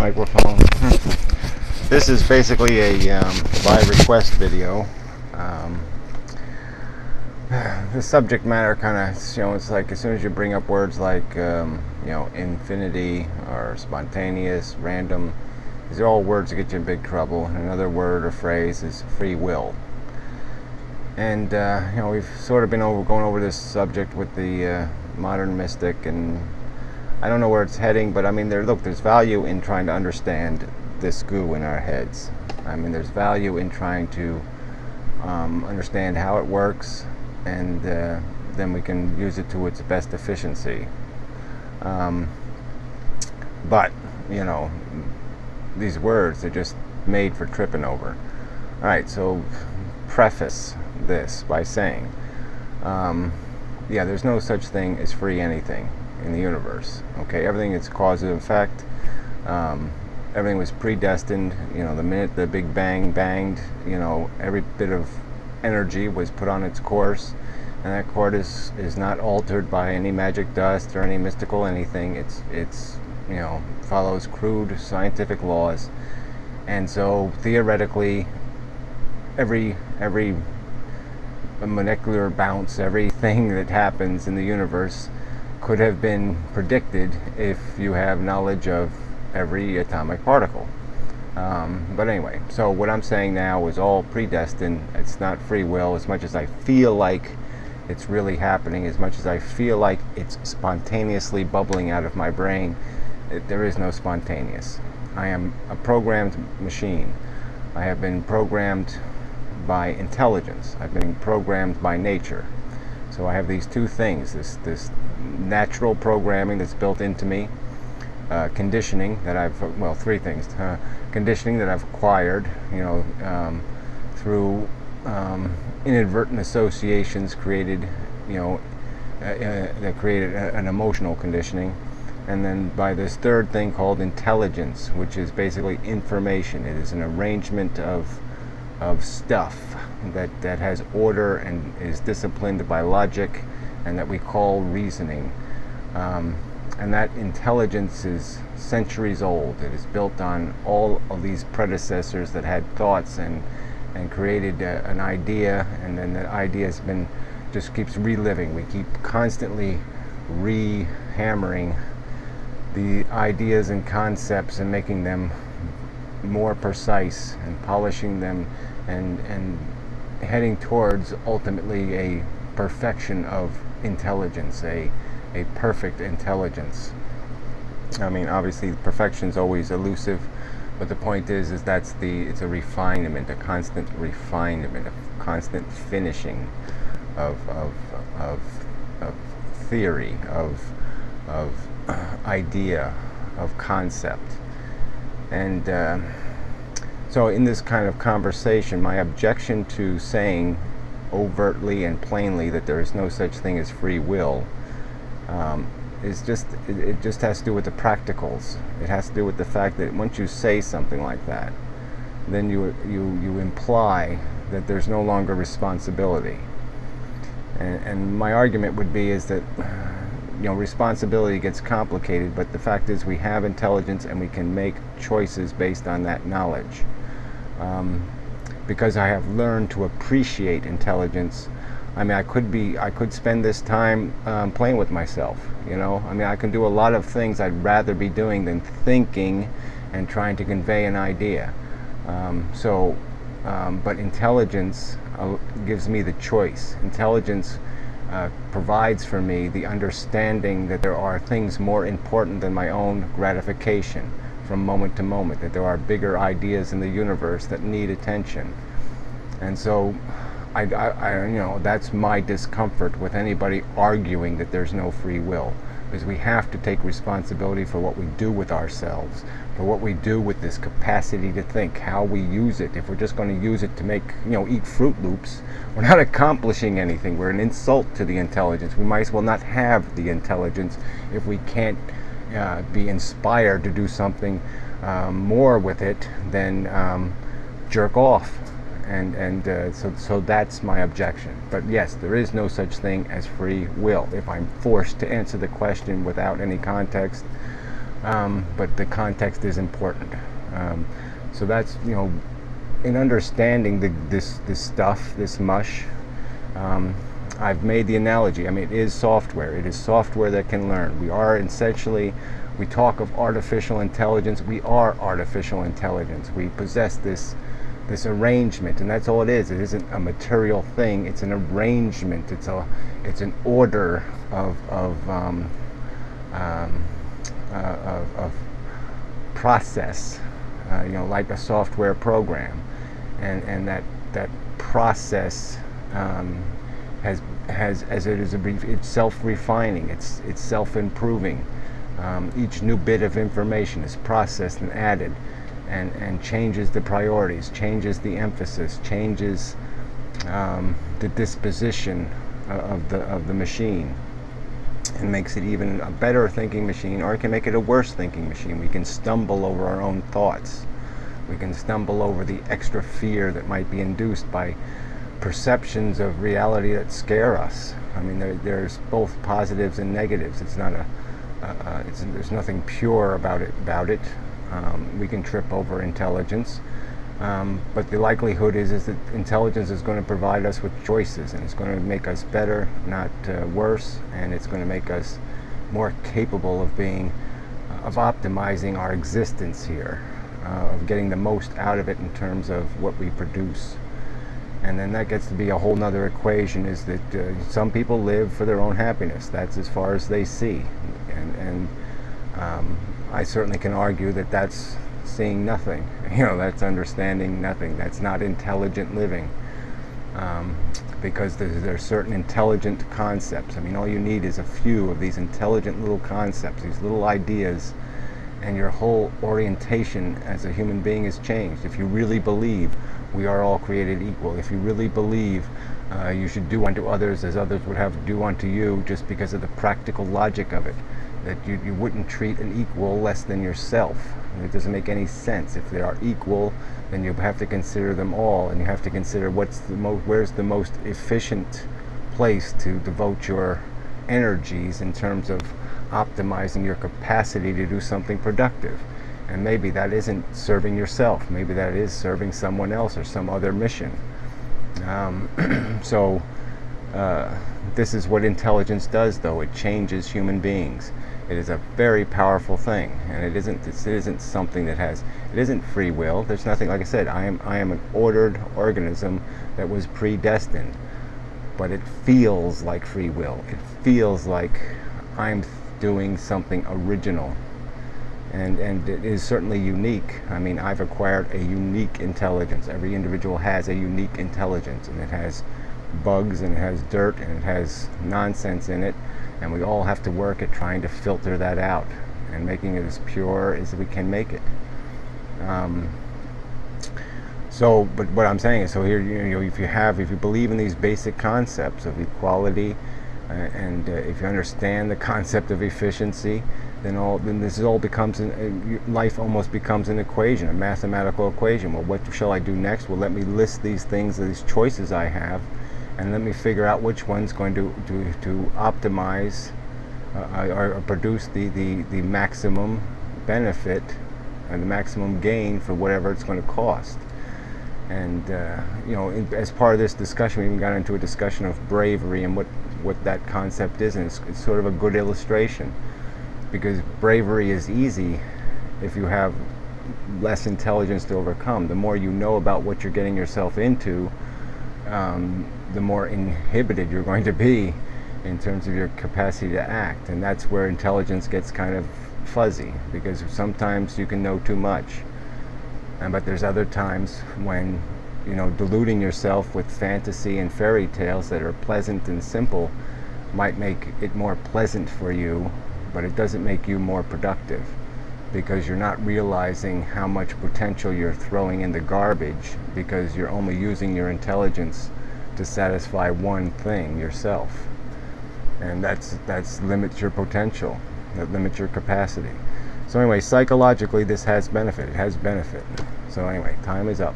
microphone. This is basically a by request video. Um, the subject matter kind of, it's like as soon as you bring up words like, infinity or spontaneous, random, these are all words that get you in big trouble. Another word or phrase is free will. And, we've sort of been going over this subject with the modern mystic, and I don't know where it's heading, but I mean, there's value in trying to understand this goo in our heads. I mean, there's value in trying to understand how it works, and then we can use it to its best efficiency. But, these words are just made for tripping over. All right, so preface this by saying, there's no such thing as free anything in the universe. Okay, everything is cause and effect. Everything was predestined. The minute the Big Bang banged, every bit of energy was put on its course, and that course is not altered by any magic dust or any mystical anything. It's follows crude scientific laws, and so theoretically, every molecular bounce, everything that happens in the universe could have been predicted if you have knowledge of every atomic particle. But anyway, so what I'm saying now is all predestined. It's not free will as much as I feel like it's really happening, as much as I feel like it's spontaneously bubbling out of my brain. There is no spontaneous. I am a programmed machine. I have been programmed by intelligence. I've been programmed by nature. So I have these two things, this natural programming that's built into me, conditioning that three things. Conditioning that I've acquired, through inadvertent associations created, that created an emotional conditioning. And then by this third thing called intelligence, which is basically information. It is an arrangement of stuff that has order and is disciplined by logic, and that we call reasoning. And that intelligence is centuries old. It is built on all of these predecessors that had thoughts and created an idea, and then the idea just keeps reliving. We keep constantly re-hammering the ideas and concepts and making them more precise and polishing them and heading towards ultimately a perfection of intelligence, a perfect intelligence. I mean, obviously perfection is always elusive, but the point is it's a refinement, a constant refinement, a constant finishing of theory, of idea, of concept. And so in this kind of conversation, my objection to saying overtly and plainly that there is no such thing as free will is it just has to do with the practicals. It has to do with the fact that once you say something like that, then you imply that there's no longer responsibility. And my argument would be is that responsibility gets complicated, but the fact is we have intelligence and we can make choices based on that knowledge. Because I have learned to appreciate intelligence. I mean, I could spend this time playing with myself. I mean, I can do a lot of things I'd rather be doing than thinking and trying to convey an idea. But intelligence gives me the choice. Intelligence provides for me the understanding that there are things more important than my own gratification from moment to moment, that there are bigger ideas in the universe that need attention. And so I that's my discomfort with anybody arguing that there's no free will, because we have to take responsibility for what we do with ourselves, for what we do with this capacity to think, how we use it. If we're just going to use it to make, eat Fruit Loops, we're not accomplishing anything. We're an insult to the intelligence. We might as well not have the intelligence if we can't be inspired to do something more with it than jerk off. So that's my objection. But yes, there is no such thing as free will. If I'm forced to answer the question without any context, but the context is important. So that's, in understanding this stuff, this mush, I've made the analogy. I mean, it is software. It is software that can learn. We are essentially, we talk of artificial intelligence. We are artificial intelligence. We possess this arrangement, and that's all it is. It isn't a material thing. It's an arrangement. It's an order of process, like a software program, and that process has as it is it's self-refining, it's self-improving. Each new bit of information is processed and added, and changes the priorities, changes the emphasis, changes the disposition of the machine, and makes it even a better thinking machine, or it can make it a worse thinking machine. We can stumble over our own thoughts. We can stumble over the extra fear that might be induced by perceptions of reality that scare us. I mean, there's both positives and negatives. It's not there's nothing pure about it. We can trip over intelligence, but the likelihood is that intelligence is going to provide us with choices, and it's going to make us better, not worse, and it's going to make us more capable of of optimizing our existence here, of getting the most out of it in terms of what we produce. And then that gets to be a whole nother equation, is that some people live for their own happiness. That's as far as they see. And I certainly can argue that that's seeing nothing. That's understanding nothing. That's not intelligent living. Because there's certain intelligent concepts. I mean, all you need is a few of these intelligent little concepts, these little ideas, and your whole orientation as a human being is changed. If you really believe we are all created equal, if you really believe you should do unto others as others would have to do unto you, just because of the practical logic of it, that you wouldn't treat an equal less than yourself. It doesn't make any sense. If they are equal, then you have to consider them all, and you have to consider where's the most efficient place to devote your energies in terms of optimizing your capacity to do something productive. And maybe that isn't serving yourself. Maybe that is serving someone else or some other mission. So this is what intelligence does, though. It changes human beings. It is a very powerful thing, and it isn't something that it isn't free will. There's nothing, like I said, I am an ordered organism that was predestined, but it feels like free will. It feels like I'm doing something original, and it is certainly unique. I mean, I've acquired a unique intelligence. Every individual has a unique intelligence, and it has bugs, and it has dirt, and it has nonsense in it, and we all have to work at trying to filter that out and making it as pure as we can make it. But what I'm saying is, so here, if you believe in these basic concepts of equality, and if you understand the concept of efficiency, then this all becomes life almost becomes an equation, a mathematical equation. Well, what shall I do next? Well, let me list these things, these choices I have, and let me figure out which one's going to optimize or produce the maximum benefit and the maximum gain for whatever it's going to cost. And as part of this discussion, we even got into a discussion of bravery and what that concept is, and it's sort of a good illustration, because bravery is easy if you have less intelligence to overcome. The more you know about what you're getting yourself into, the more inhibited you're going to be in terms of your capacity to act. And that's where intelligence gets kind of fuzzy, because sometimes you can know too much, but there's other times when deluding yourself with fantasy and fairy tales that are pleasant and simple might make it more pleasant for you, but it doesn't make you more productive, because you're not realizing how much potential you're throwing in the garbage, because you're only using your intelligence to satisfy one thing, yourself. And that's limits your potential, that limits your capacity. So anyway, psychologically this has benefit. It has benefit. So anyway, time is up.